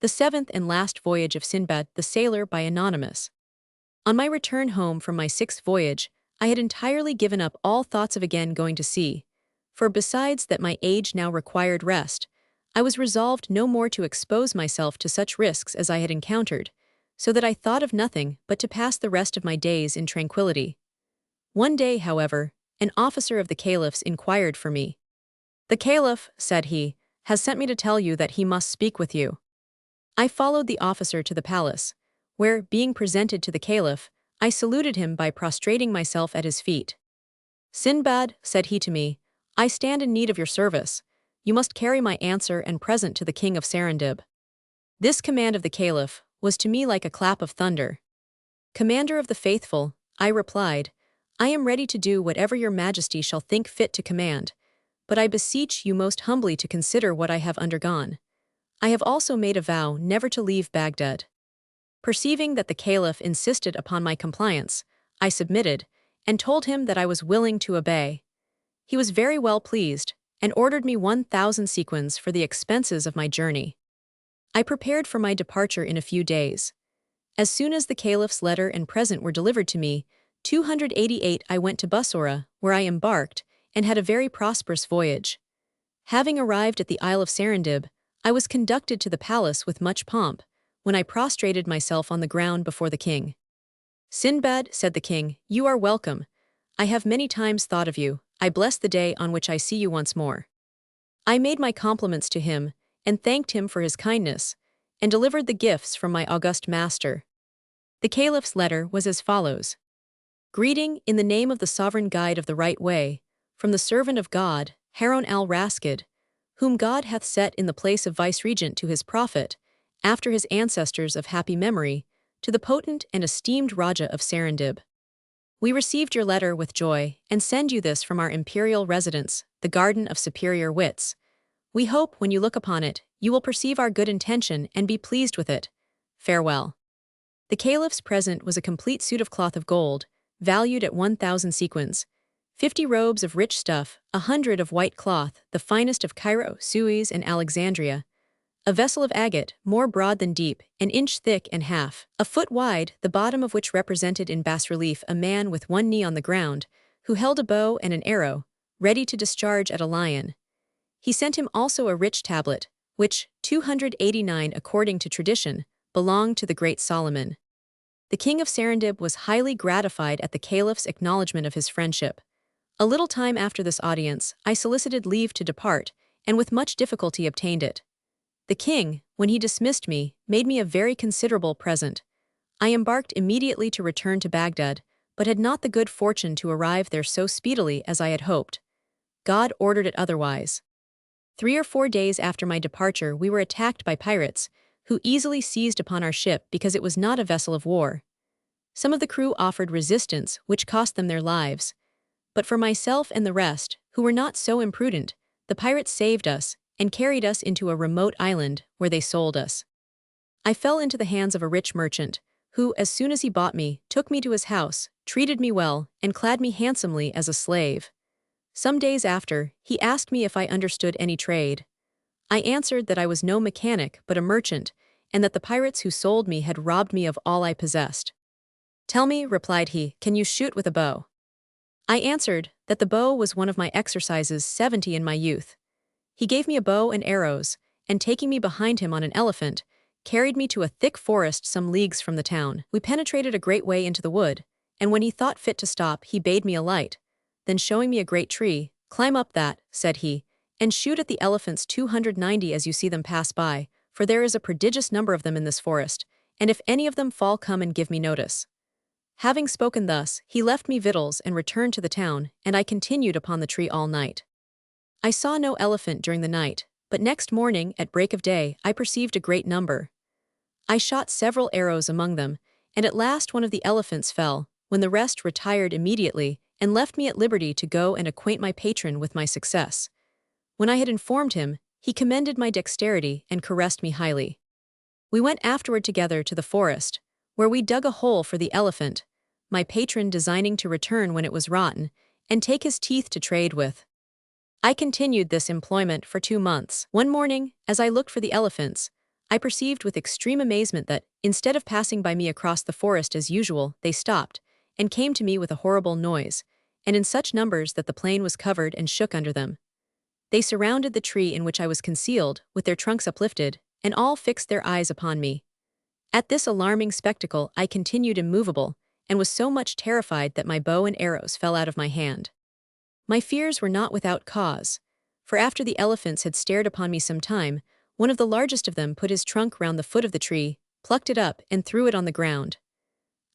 The seventh and last voyage of Sinbad the Sailor by Anonymous. On my return home from my sixth voyage, I had entirely given up all thoughts of again going to sea, for besides that my age now required rest, I was resolved no more to expose myself to such risks as I had encountered, so that I thought of nothing but to pass the rest of my days in tranquillity. One day, however, an officer of the caliph's inquired for me. "The caliph," said he, "has sent me to tell you that he must speak with you." I followed the officer to the palace, where, being presented to the caliph, I saluted him by prostrating myself at his feet. "Sinbad," said he to me, "I stand in need of your service. You must carry my answer and present to the king of Serendib." This command of the caliph was to me like a clap of thunder. "Commander of the faithful," I replied, "I am ready to do whatever your majesty shall think fit to command, but I beseech you most humbly to consider what I have undergone. I have also made a vow never to leave Baghdad." Perceiving that the caliph insisted upon my compliance, I submitted, and told him that I was willing to obey. He was very well pleased, and ordered me 1,000 sequins for the expenses of my journey. I prepared for my departure in a few days. As soon as the caliph's letter and present were delivered to me, 288 I went to Bussorah, where I embarked, and had a very prosperous voyage. Having arrived at the Isle of Serendib, I was conducted to the palace with much pomp, when I prostrated myself on the ground before the king. "Sinbad," said the king, "you are welcome. I have many times thought of you. I bless the day on which I see you once more." I made my compliments to him, and thanked him for his kindness, and delivered the gifts from my august master. The caliph's letter was as follows. "Greeting, in the name of the sovereign guide of the right way, from the servant of God, Harun al-Rashid, whom God hath set in the place of viceregent to his prophet, after his ancestors of happy memory, to the potent and esteemed Raja of Serendib. We received your letter with joy, and send you this from our imperial residence, the Garden of Superior Wits. We hope, when you look upon it, you will perceive our good intention and be pleased with it. Farewell." The caliph's present was a complete suit of cloth of gold, valued at 1,000 sequins, 50 robes of rich stuff, 100 of white cloth, the finest of Cairo, Suez, and Alexandria, a vessel of agate, more broad than deep, an inch thick and half a foot wide, the bottom of which represented in bas-relief a man with one knee on the ground, who held a bow and an arrow, ready to discharge at a lion. He sent him also a rich tablet, which, 289 according to tradition, belonged to the great Solomon. The king of Serendib was highly gratified at the caliph's acknowledgement of his friendship. A little time after this audience, I solicited leave to depart, and with much difficulty obtained it. The king, when he dismissed me, made me a very considerable present. I embarked immediately to return to Baghdad, but had not the good fortune to arrive there so speedily as I had hoped. God ordered it otherwise. 3 or 4 days after my departure we were attacked by pirates, who easily seized upon our ship because it was not a vessel of war. Some of the crew offered resistance, which cost them their lives. But for myself and the rest, who were not so imprudent, the pirates saved us, and carried us into a remote island, where they sold us. I fell into the hands of a rich merchant, who, as soon as he bought me, took me to his house, treated me well, and clad me handsomely as a slave. Some days after, he asked me if I understood any trade. I answered that I was no mechanic but a merchant, and that the pirates who sold me had robbed me of all I possessed. "Tell me," replied he, "can you shoot with a bow?" I answered that the bow was one of my exercises 70 in my youth. He gave me a bow and arrows, and taking me behind him on an elephant, carried me to a thick forest some leagues from the town. We penetrated a great way into the wood, and when he thought fit to stop, he bade me alight. Then showing me a great tree, "Climb up that," said he, "and shoot at the elephants 290 as you see them pass by, for there is a prodigious number of them in this forest, and if any of them fall, come and give me notice." Having spoken thus, he left me victuals and returned to the town, and I continued upon the tree all night. I saw no elephant during the night, but next morning, at break of day, I perceived a great number. I shot several arrows among them, and at last one of the elephants fell, when the rest retired immediately, and left me at liberty to go and acquaint my patron with my success. When I had informed him, he commended my dexterity and caressed me highly. We went afterward together to the forest, where we dug a hole for the elephant, my patron designing to return when it was rotten, and take his teeth to trade with. I continued this employment for 2 months. One morning, as I looked for the elephants, I perceived with extreme amazement that, instead of passing by me across the forest as usual, they stopped, and came to me with a horrible noise, and in such numbers that the plain was covered and shook under them. They surrounded the tree in which I was concealed, with their trunks uplifted, and all fixed their eyes upon me. At this alarming spectacle I continued immovable, and was so much terrified that my bow and arrows fell out of my hand. My fears were not without cause, for after the elephants had stared upon me some time, one of the largest of them put his trunk round the foot of the tree, plucked it up, and threw it on the ground.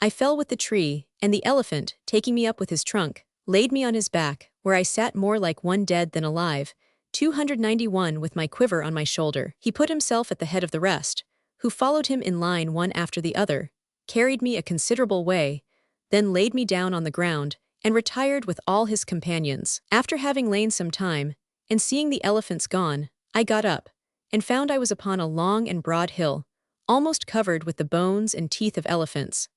I fell with the tree, and the elephant, taking me up with his trunk, laid me on his back, where I sat more like one dead than alive, 291 with my quiver on my shoulder. He put himself at the head of the rest, who followed him in line one after the other, carried me a considerable way, then laid me down on the ground, and retired with all his companions. After having lain some time, and seeing the elephants gone, I got up, and found I was upon a long and broad hill, almost covered with the bones and teeth of elephants.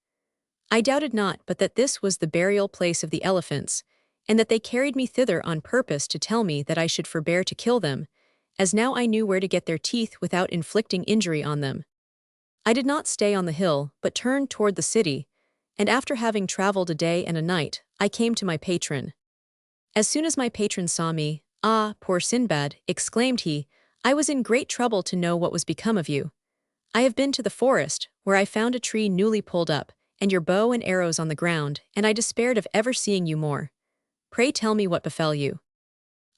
I doubted not but that this was the burial place of the elephants, and that they carried me thither on purpose to tell me that I should forbear to kill them, as now I knew where to get their teeth without inflicting injury on them. I did not stay on the hill, but turned toward the city, and after having traveled a day and a night, I came to my patron. As soon as my patron saw me, "Ah, poor Sinbad," exclaimed he, "I was in great trouble to know what was become of you. I have been to the forest, where I found a tree newly pulled up, and your bow and arrows on the ground, and I despaired of ever seeing you more. Pray tell me what befell you."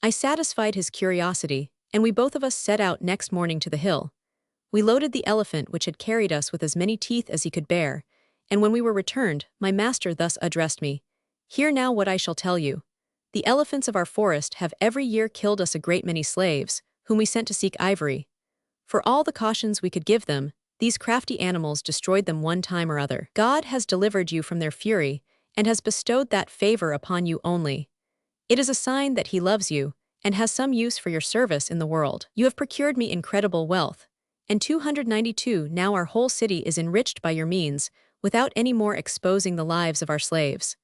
I satisfied his curiosity, and we both of us set out next morning to the hill. We loaded the elephant which had carried us with as many teeth as he could bear, and when we were returned, my master thus addressed me: "Hear now what I shall tell you. The elephants of our forest have every year killed us a great many slaves, whom we sent to seek ivory. For all the cautions we could give them, these crafty animals destroyed them one time or other. God has delivered you from their fury, and has bestowed that favor upon you only. It is a sign that he loves you, and has some use for your service in the world. You have procured me incredible wealth, and 292 now our whole city is enriched by your means, without any more exposing the lives of our slaves.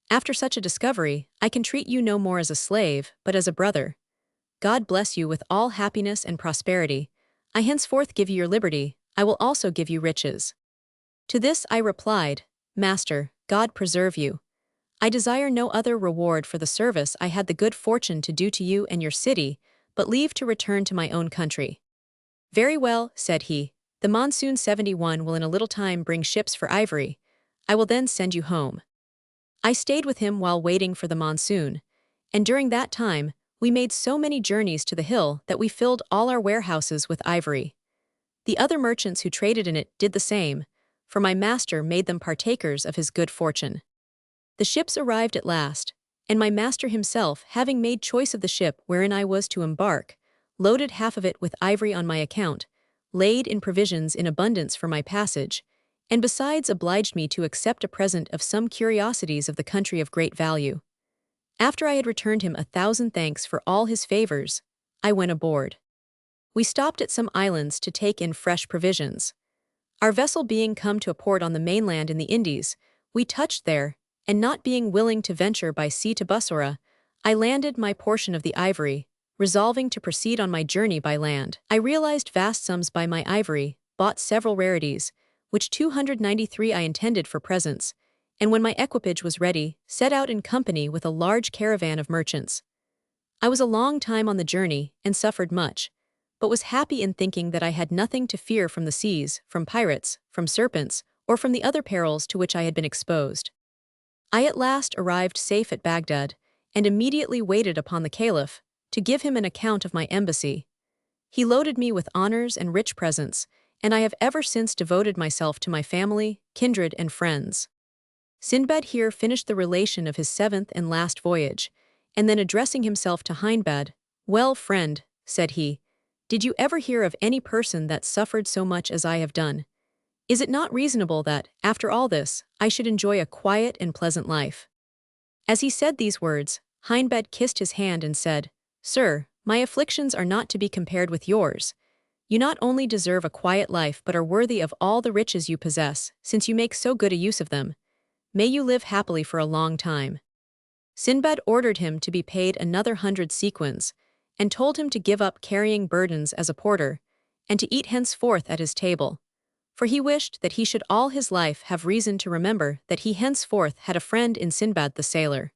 After such a discovery, I can treat you no more as a slave, but as a brother. God bless you with all happiness and prosperity. I henceforth give you your liberty, I will also give you riches." To this I replied, "Master, God preserve you. I desire no other reward for the service I had the good fortune to do to you and your city, but leave to return to my own country." "Very well," said he, "the monsoon 71 will in a little time bring ships for ivory. I will then send you home." I stayed with him while waiting for the monsoon, and during that time, we made so many journeys to the hill that we filled all our warehouses with ivory. The other merchants who traded in it did the same, for my master made them partakers of his good fortune. The ships arrived at last, and my master himself, having made choice of the ship wherein I was to embark, loaded half of it with ivory on my account, laid in provisions in abundance for my passage, and besides obliged me to accept a present of some curiosities of the country of great value. After I had returned him 1,000 thanks for all his favors, I went aboard. We stopped at some islands to take in fresh provisions. Our vessel being come to a port on the mainland in the Indies, we touched there, and not being willing to venture by sea to Bussorah, I landed my portion of the ivory, resolving to proceed on my journey by land. I realized vast sums by my ivory, bought several rarities, which 293 I intended for presents, and when my equipage was ready, set out in company with a large caravan of merchants. I was a long time on the journey, and suffered much, but was happy in thinking that I had nothing to fear from the seas, from pirates, from serpents, or from the other perils to which I had been exposed. I at last arrived safe at Baghdad, and immediately waited upon the Caliph, to give him an account of my embassy. He loaded me with honors and rich presents, and I have ever since devoted myself to my family, kindred, and friends. Sinbad here finished the relation of his 7th and last voyage, and then addressing himself to Sinbad, "Well, friend," said he, "did you ever hear of any person that suffered so much as I have done? Is it not reasonable that, after all this, I should enjoy a quiet and pleasant life?" As he said these words, Sinbad kissed his hand and said, "Sir, my afflictions are not to be compared with yours. You not only deserve a quiet life but are worthy of all the riches you possess, since you make so good a use of them. May you live happily for a long time." Sinbad ordered him to be paid another 100 sequins, and told him to give up carrying burdens as a porter, and to eat henceforth at his table. For he wished that he should all his life have reason to remember that he henceforth had a friend in Sinbad the sailor.